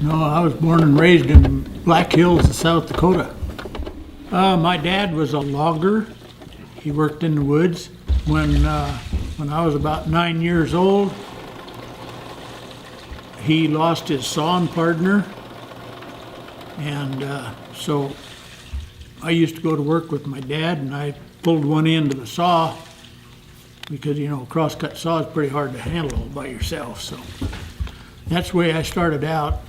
No, I was born and raised in Black Hills, South Dakota. My dad was a logger. He worked in the woods. When I was about 9 years old, he lost his sawing partner, and so I used to go to work with my dad, and I pulled one end of the saw because, you know, a crosscut saw is pretty hard to handle all by yourself. So that's the way I started out.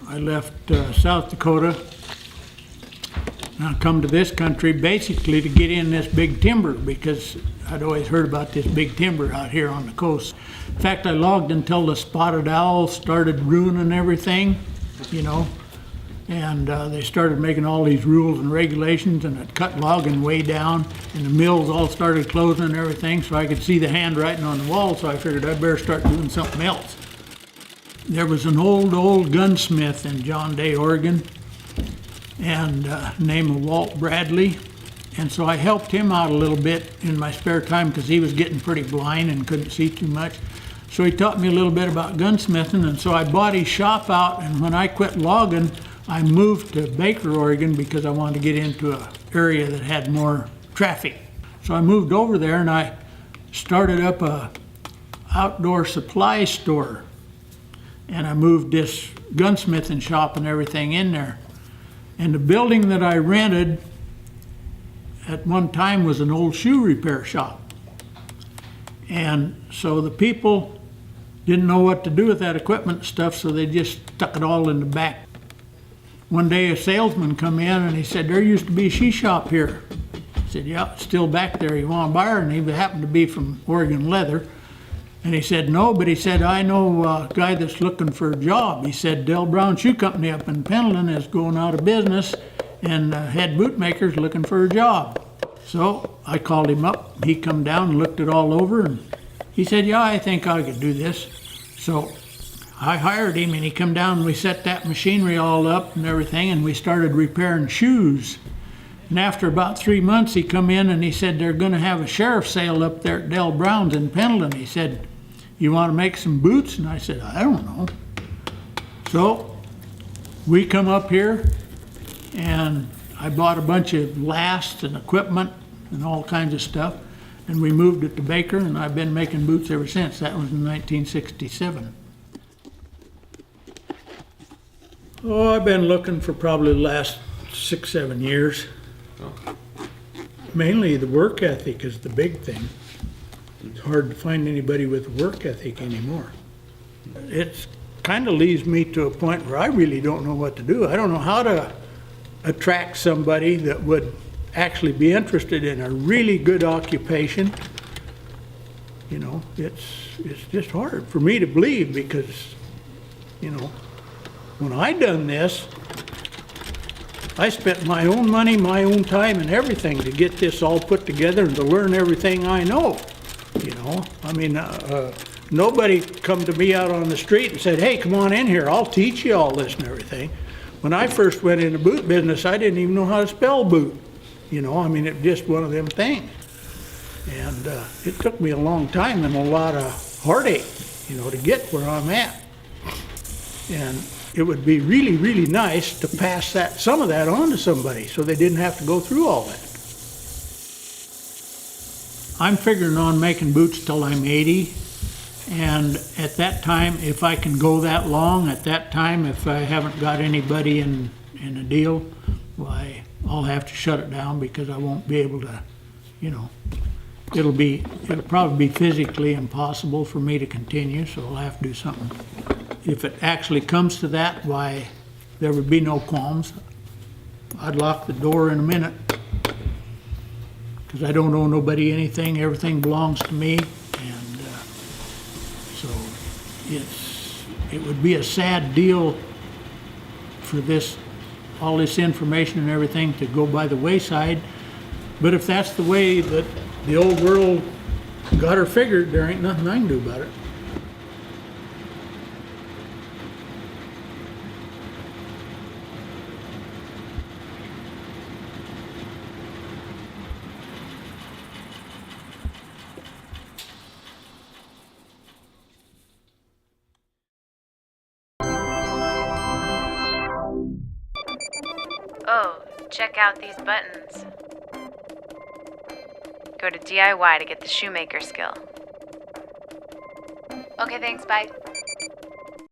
I left South Dakota, and I come to this country basically to get in this big timber because I'd always heard about this big timber out here on the coast. In fact, I logged until the spotted owl started ruining everything, you know, and they started making all these rules and regulations, and it cut logging way down, and the mills all started closing and everything, so I could see the handwriting on the wall, so I figured I'd better start doing something else. There was an old gunsmith in John Day, Oregon, and name of Walt Bradley. And so I helped him out a little bit in my spare time because he was getting pretty blind and couldn't see too much. So he taught me a little bit about gunsmithing, and so I bought his shop out, and when I quit logging, I moved to Baker, Oregon because I wanted to get into an area that had more traffic. So I moved over there and I started up a outdoor supply store. And I moved this gunsmithing shop and everything in there. And the building that I rented at one time was an old shoe repair shop. And so the people didn't know what to do with that equipment stuff, so they just stuck it all in the back. One day a salesman come in and he said, "There used to be a shoe shop here." I said, "Yeah, it's still back there. You want to buy her?" And he happened to be from Oregon Leather. And he said, "No," but he said, "I know a guy that's looking for a job." He said, "Del Brown Shoe Company up in Pendleton is going out of business, and head bootmaker's looking for a job." So I called him up. He come down and looked it all over, and he said, "Yeah, I think I could do this." So I hired him, and he come down, and we set that machinery all up and everything, and we started repairing shoes. And after about 3 months, he come in and he said, "They're going to have a sheriff's sale up there at Del Brown's in Pendleton." He said, "You want to make some boots?" And I said, "I don't know." So we come up here, and I bought a bunch of lasts and equipment and all kinds of stuff, and we moved it to Baker, and I've been making boots ever since. That was in 1967. Oh, I've been looking for probably the last 6-7 years. Mainly the work ethic is the big thing. It's hard to find anybody with work ethic anymore. It kind of leads me to a point where I really don't know what to do. I don't know how to attract somebody that would actually be interested in a really good occupation. You know, it's just hard for me to believe because, you know, when I done this, I spent my own money, my own time and everything to get this all put together and to learn everything I know. You know, I mean, nobody come to me out on the street and said, "Hey, come on in here, I'll teach you all this and everything." When I first went into boot business, I didn't even know how to spell boot. You know, I mean, it's just one of them things. And it took me a long time and a lot of heartache, you know, to get where I'm at. And it would be really, really nice to pass some of that on to somebody so they didn't have to go through all that. I'm figuring on making boots till I'm 80, and at that time, if I can go that long, at that time, if I haven't got anybody in a deal, why, I'll have to shut it down because I won't be able to, you know, it'll probably be physically impossible for me to continue, so I'll have to do something. If it actually comes to that, why, there would be no qualms. I'd lock the door in a minute. Because I don't owe nobody anything, everything belongs to me, and so it would be a sad deal for all this information and everything to go by the wayside, but if that's the way that the old world got her figured, there ain't nothing I can do about it. Oh, check out these buttons. Go to DIY to get the shoemaker skill. Okay, thanks, bye.